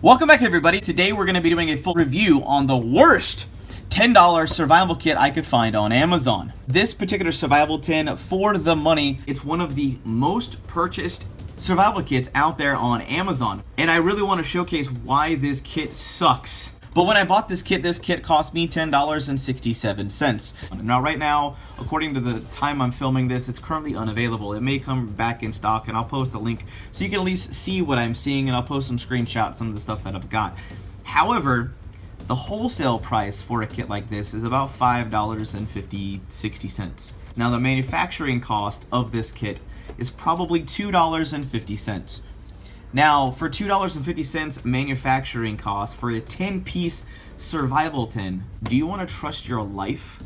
Welcome back, everybody. Today we're going to be doing a full review on the worst $10 survival kit I could find on Amazon. This particular survival tin, for the money, it's one of the most purchased survival kits out there on Amazon. And I really want to showcase why this kit sucks. But when I bought this kit cost me $10.67. Now, right now, according to the time I'm filming this, it's currently unavailable. It may come back in stock, and I'll post a link so you can at least see what I'm seeing, and I'll post some screenshots, some of the stuff that I've got. However, the wholesale price for a kit like this is about $5.60. Now, the manufacturing cost of this kit is probably $2.50. Now, for $2.50 manufacturing cost for a 10-piece survival tin, do you want to trust your life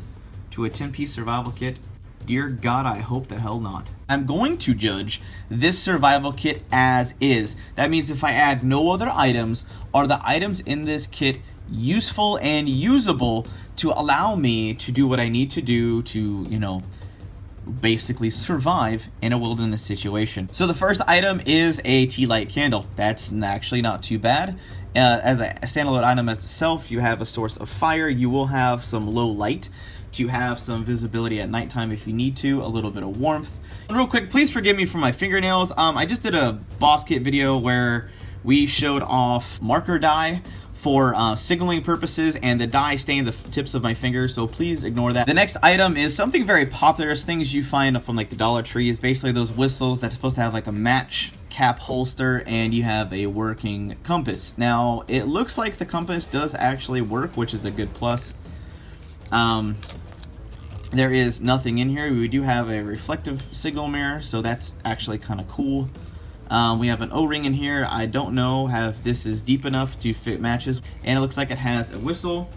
to a 10-piece survival kit? Dear God, I hope the hell not. I'm going to judge this survival kit as is. That means if I add no other items, are the items in this kit useful and usable to allow me to do what I need to do to, basically survive in a wilderness situation. So the first item is a tea light candle. That's actually not too bad. As a standalone item itself, you have a source of fire. You will have some low light to have some visibility at nighttime if you need to, a little bit of warmth. And real quick, please forgive me for my fingernails. I just did a boss kit video where we showed off marker dye for signaling purposes, and the dye stained the tips of my fingers, so please ignore that. The next item is something very popular. It's things you find from like the Dollar Tree. Is basically those whistles that's supposed to have like a match cap holster, and you have a working compass. Now, it looks like the compass does actually work, which is a good plus. There is nothing in here. We do have a reflective signal mirror, so that's actually kind of cool. We have an O-ring in here. I don't know if this is deep enough to fit matches. And it looks like it has a whistle.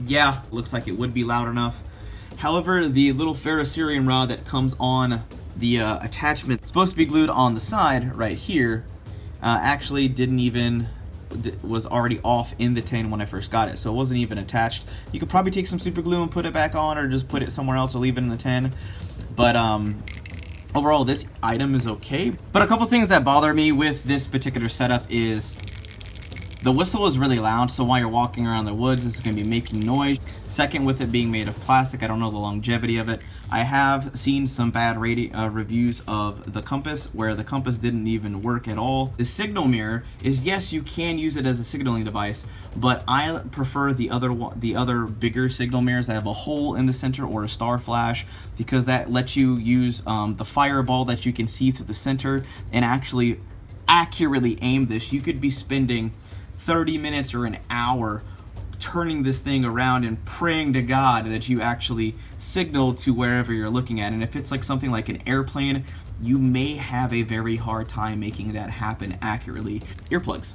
Yeah, looks like it would be loud enough. However, the little Ferro Cerium rod that comes on the attachment, supposed to be glued on the side right here, actually was already off in the tin when I first got it. So it wasn't even attached. You could probably take some super glue and put it back on, or just put it somewhere else or leave it in the tin. But, overall, this item is okay. But a couple things that bother me with this particular setup is the whistle is really loud, so while you're walking around the woods, it's going to be making noise. Second, with it being made of plastic, I don't know the longevity of it. I have seen some bad reviews of the compass, where the compass didn't even work at all. The signal mirror is, yes, you can use it as a signaling device, but I prefer the other bigger signal mirrors that have a hole in the center or a star flash, because that lets you use the fireball that you can see through the center and actually accurately aim this. You could be spending 30 minutes or an hour turning this thing around and praying to God that you actually signal to wherever you're looking at. And if it's like something like an airplane, you may have a very hard time making that happen accurately. Earplugs.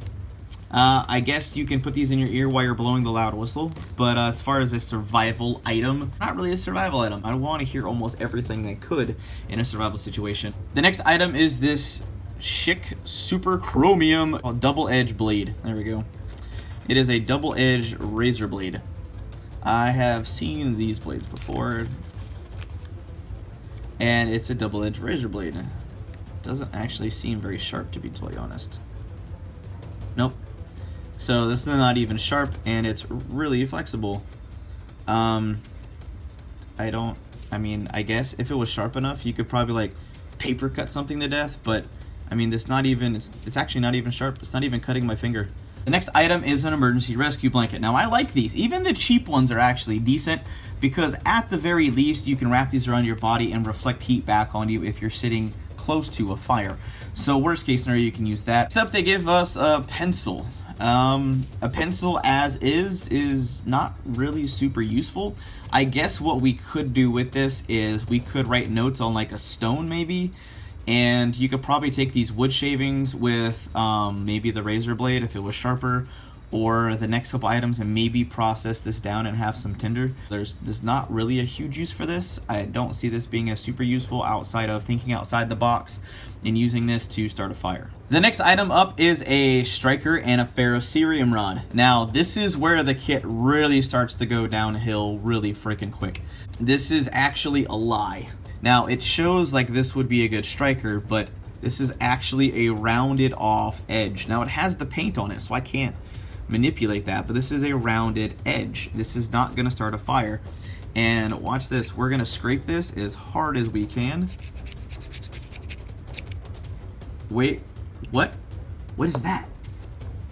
I guess you can put these in your ear while you're blowing the loud whistle, but as far as a survival item, not really a survival item. I want to hear almost everything they could in a survival situation. The next item is this chic super chromium double-edged blade. There we go. It is a double-edged razor blade. I have seen these blades before, and it's a double-edged razor blade. Doesn't actually seem very sharp, to be totally honest. Nope. So this is not even sharp, and it's really flexible. I guess if it was sharp enough, you could probably like paper cut something to death, but I mean, it's actually not even sharp. It's not even cutting my finger. The next item is an emergency rescue blanket. Now, I like these. Even the cheap ones are actually decent, because at the very least, you can wrap these around your body and reflect heat back on you if you're sitting close to a fire. So worst case scenario, you can use that. Except they give us a pencil. A pencil as is not really super useful. I guess what we could do with this is we could write notes on like a stone maybe. And you could probably take these wood shavings with maybe the razor blade if it was sharper, or the next couple items, and maybe process this down and have some tinder. There's not really a huge use for this. I don't see this being as super useful outside of thinking outside the box and using this to start a fire. The next item up is a striker and a Ferro Cerium rod. Now, this is where the kit really starts to go downhill really freaking quick. This is actually a lie. Now, it shows like this would be a good striker, but This is actually a rounded off edge. Now it has the paint on it, so I can't manipulate that, but this is a rounded edge. This is not gonna start a fire. And watch this, we're gonna scrape this as hard as we can. Wait, what? What is that?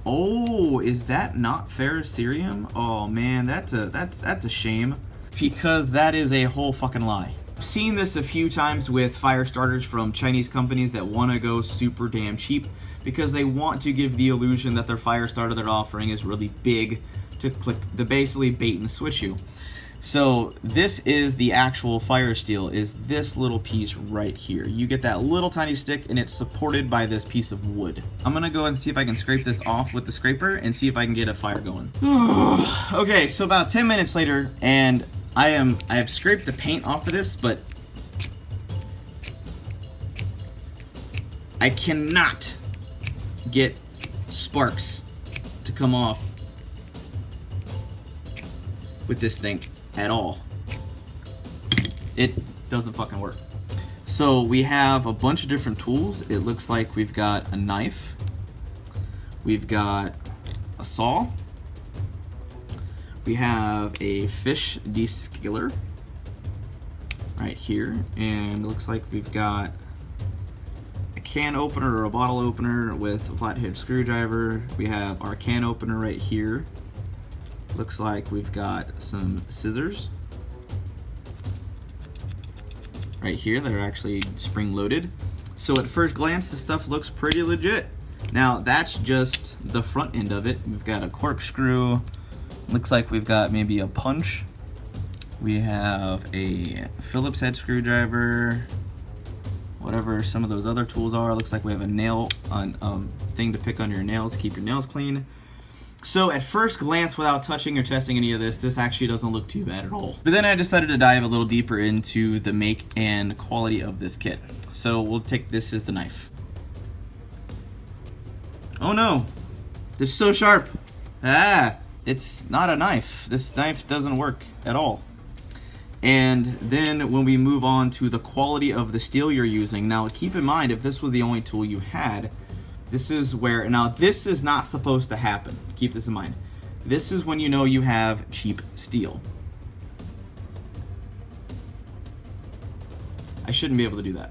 Oh, is that not ferrocerium? Oh man, that's a shame, because that is a whole fucking lie. I've seen this a few times with fire starters from Chinese companies that want to go super damn cheap because they want to give the illusion that their fire starter they're offering is really big to basically bait and switch you. So this is the actual fire steel, is this little piece right here. You get that little tiny stick and it's supported by this piece of wood. I'm gonna go ahead and see if I can scrape this off with the scraper and see if I can get a fire going. Okay, so about 10 minutes later, and I have scraped the paint off of this, but I cannot get sparks to come off with this thing at all. It doesn't fucking work. So we have a bunch of different tools. It looks like we've got a knife, we've got a saw, we have a fish descaler right here, and it looks like we've got a can opener or a bottle opener with a flathead screwdriver. We have our can opener right here. Looks like we've got some scissors right here that are actually spring loaded. So at first glance, the stuff looks pretty legit. Now that's just the front end of it. We've got a corkscrew. Looks like we've got maybe a punch. We have a Phillips head screwdriver, whatever some of those other tools are. Looks like we have a nail thing to pick on your nails to keep your nails clean. So at first glance, without touching or testing any of this, this actually doesn't look too bad at all. But then I decided to dive a little deeper into the make and quality of this kit. So we'll take this as the knife. Oh no, it's so sharp. Ah, it's not a knife. This knife doesn't work at all. And then when we move on to the quality of the steel you're using, now keep in mind, if this was the only tool you had, this is where, now this is not supposed to happen. Keep this in mind. This is when you know you have cheap steel. I shouldn't be able to do that.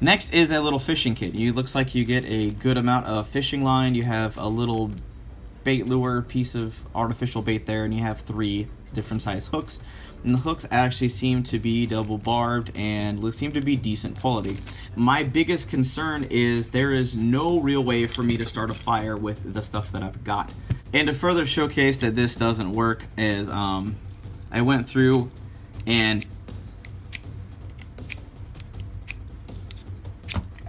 Next is a little fishing kit. It looks like you get a good amount of fishing line. You have a little bait lure piece of artificial bait there, and you have 3 different size hooks. And the hooks actually seem to be double barbed and seem to be decent quality. My biggest concern is there is no real way for me to start a fire with the stuff that I've got. And to further showcase that this doesn't work is I went through and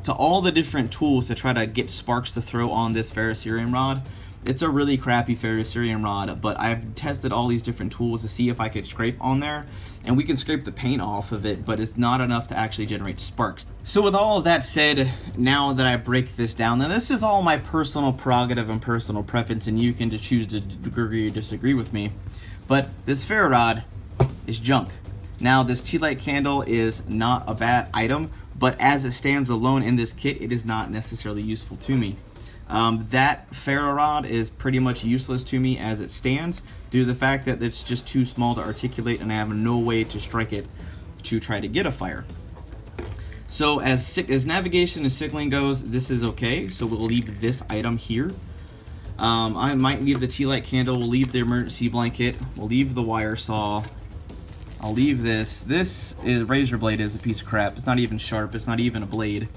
to all the different tools to try to get sparks to throw on this ferrocerium rod. It's a really crappy ferrocerium rod, but I've tested all these different tools to see if I could scrape on there, and we can scrape the paint off of it, but it's not enough to actually generate sparks. So with all of that said, now that I break this down, now this is all my personal prerogative and personal preference, and you can just choose to agree or disagree with me, but this ferro rod is junk. Now this tea light candle is not a bad item, but as it stands alone in this kit, it is not necessarily useful to me. That ferro rod is pretty much useless to me as it stands due to the fact that it's just too small to articulate and I have no way to strike it to try to get a fire. So as navigation and signaling goes, this is okay, so we'll leave this item here. I might leave the tea light candle, we'll leave the emergency blanket, we'll leave the wire saw, I'll leave this. This razor blade is a piece of crap. It's not even sharp, it's not even a blade.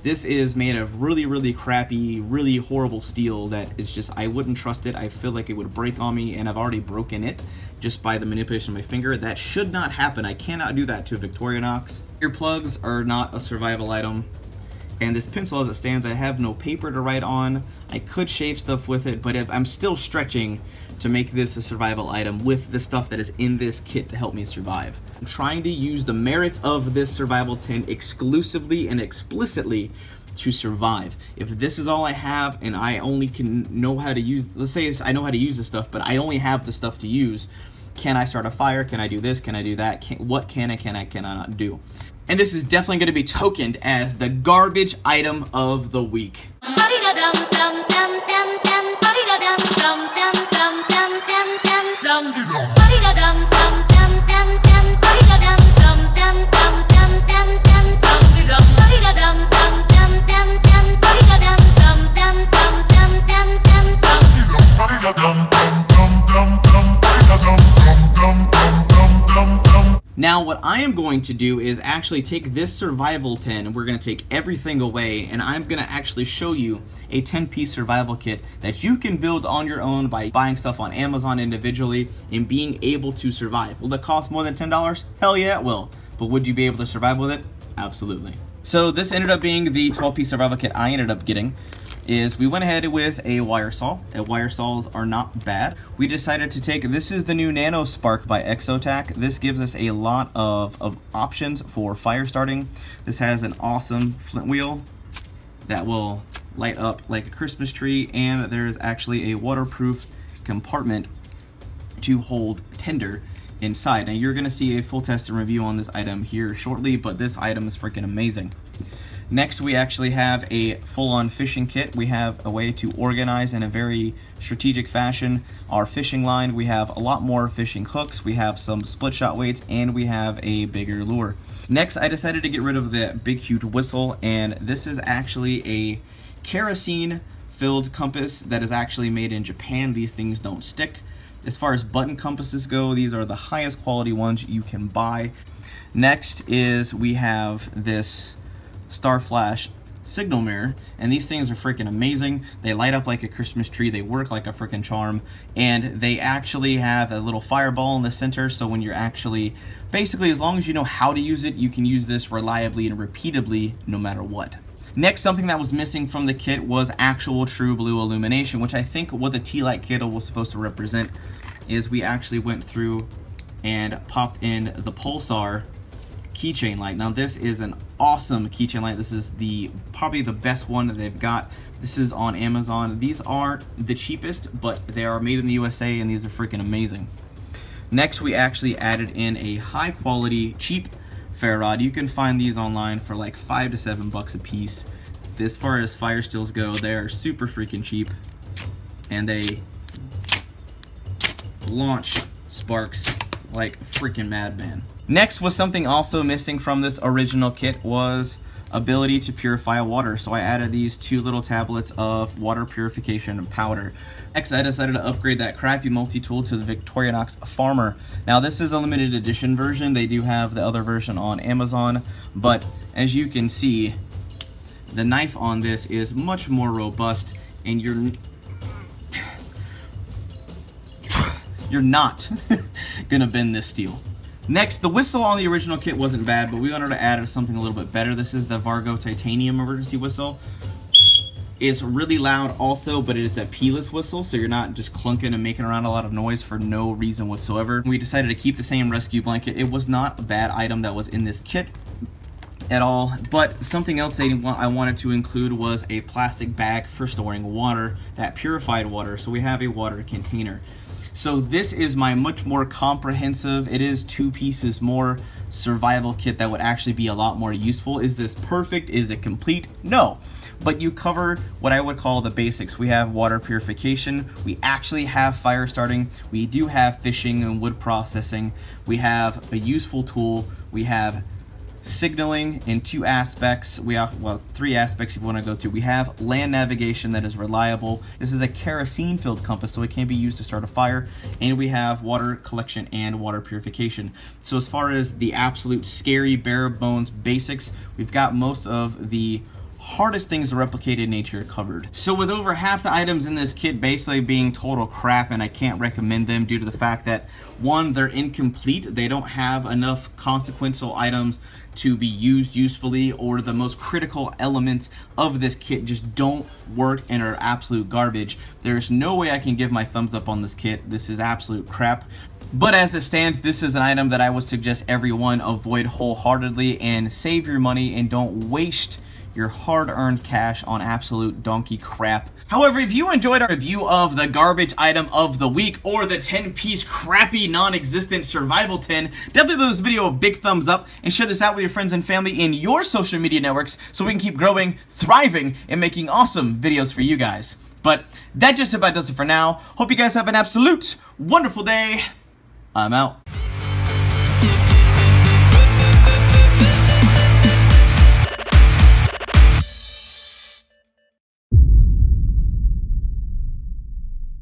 This is made of really, really crappy, really horrible steel that is just, I wouldn't trust it. I feel like it would break on me, and I've already broken it just by the manipulation of my finger. That should not happen. I cannot do that to a Victorinox. Earplugs are not a survival item. And this pencil as it stands, I have no paper to write on. I could shave stuff with it, but if I'm still stretching to make this a survival item with the stuff that is in this kit to help me survive. I'm trying to use the merits of this survival tin exclusively and explicitly to survive. If this is all I have and I only can know how to use, let's say I know how to use this stuff, but I only have the stuff to use, can I start a fire? Can I do this? Can I do that? What can I not do? And this is definitely going to be tokened as the garbage item of the week. Now what I am going to do is actually take this survival tin, and we're going to take everything away, and I'm going to actually show you a 10-piece survival kit that you can build on your own by buying stuff on Amazon individually and being able to survive. Will it cost more than $10? Hell yeah, it will. But would you be able to survive with it? Absolutely. So this ended up being the 12-piece survival kit I ended up getting. Is we went ahead with a wire saw. Wire saws are not bad. We decided to take, this is the new Nano Spark by Exotac. This gives us a lot of options for fire starting. This has an awesome flint wheel that will light up like a Christmas tree, and there's actually a waterproof compartment to hold tinder inside. Now you're gonna see a full test and review on this item here shortly, but this item is freaking amazing. Next, we actually have a full-on fishing kit. We have a way to organize in a very strategic fashion our fishing line. We have a lot more fishing hooks. We have some split shot weights, and we have a bigger lure. Next, I decided to get rid of the big, huge whistle, and this is actually a kerosene filled compass that is actually made in Japan. These things don't stick. As far as button compasses go, these are the highest quality ones you can buy. Next is we have this Star Flash signal mirror, and these things are freaking amazing. They light up like a Christmas tree, they work like a freaking charm, and they actually have a little fireball in the center, so when you're actually, basically as long as you know how to use it, you can use this reliably and repeatably no matter what. Next, something that was missing from the kit was actual true blue illumination, which I think what the tea light kit was supposed to represent. Is we actually went through and popped in the Pulsar keychain light. Now this is an awesome keychain light. This is probably the best one that they've got. This is on Amazon. These aren't the cheapest, but they are made in the USA, and these are freaking amazing. Next, we actually added in a high quality cheap ferro rod. You can find these online for like $5 to $7 a piece. As far as fire stills go, they are super freaking cheap, and they launch sparks like freaking madman. Next was something also missing from this original kit was ability to purify water. So I added these 2 little tablets of water purification powder. Next, I decided to upgrade that crappy multi-tool to the Victorinox Farmer. Now this is a limited edition version. They do have the other version on Amazon, but as you can see, the knife on this is much more robust, and you're not gonna bend this steel. Next, the whistle on the original kit wasn't bad, but we wanted to add something a little bit better. This is the Vargo titanium emergency whistle. It's really loud also, but it is a keyless whistle, so you're not just clunking and making around a lot of noise for no reason whatsoever. We decided to keep the same rescue blanket. It was not a bad item that was in this kit at all, but something else I wanted to include was a plastic bag for storing water, that purified water. So we have a water container. So this is my much more comprehensive, it is 2 pieces more, survival kit that would actually be a lot more useful. Is this perfect? Is it complete? No. But you cover what I would call the basics. We have water purification, we actually have fire starting, we do have fishing and wood processing, we have a useful tool, we have signaling in 2 aspects. We have, well, 3 aspects if you want to go to. We have land navigation that is reliable. This is a kerosene filled compass, so it can be used to start a fire. And we have water collection and water purification. So as far as the absolute scary bare bones basics, we've got most of the hardest things to replicate in nature covered. So with over half the items in this kit basically being total crap, and I can't recommend them due to the fact that, 1, they're incomplete, they don't have enough consequential items to be used usefully, or the most critical elements of this kit just don't work and are absolute garbage. There's no way I can give my thumbs up on this kit. This is absolute crap. But as it stands, this is an item that I would suggest everyone avoid wholeheartedly and save your money and don't waste your hard-earned cash on absolute donkey crap However, if you enjoyed our review of the garbage item of the week, or the 10-piece crappy non-existent survival tin, definitely give this video a big thumbs up and share this out with your friends and family in your social media networks so we can keep growing, thriving, and making awesome videos for you guys. But that just about does it for now. Hope you guys have an absolute wonderful day. I'm out.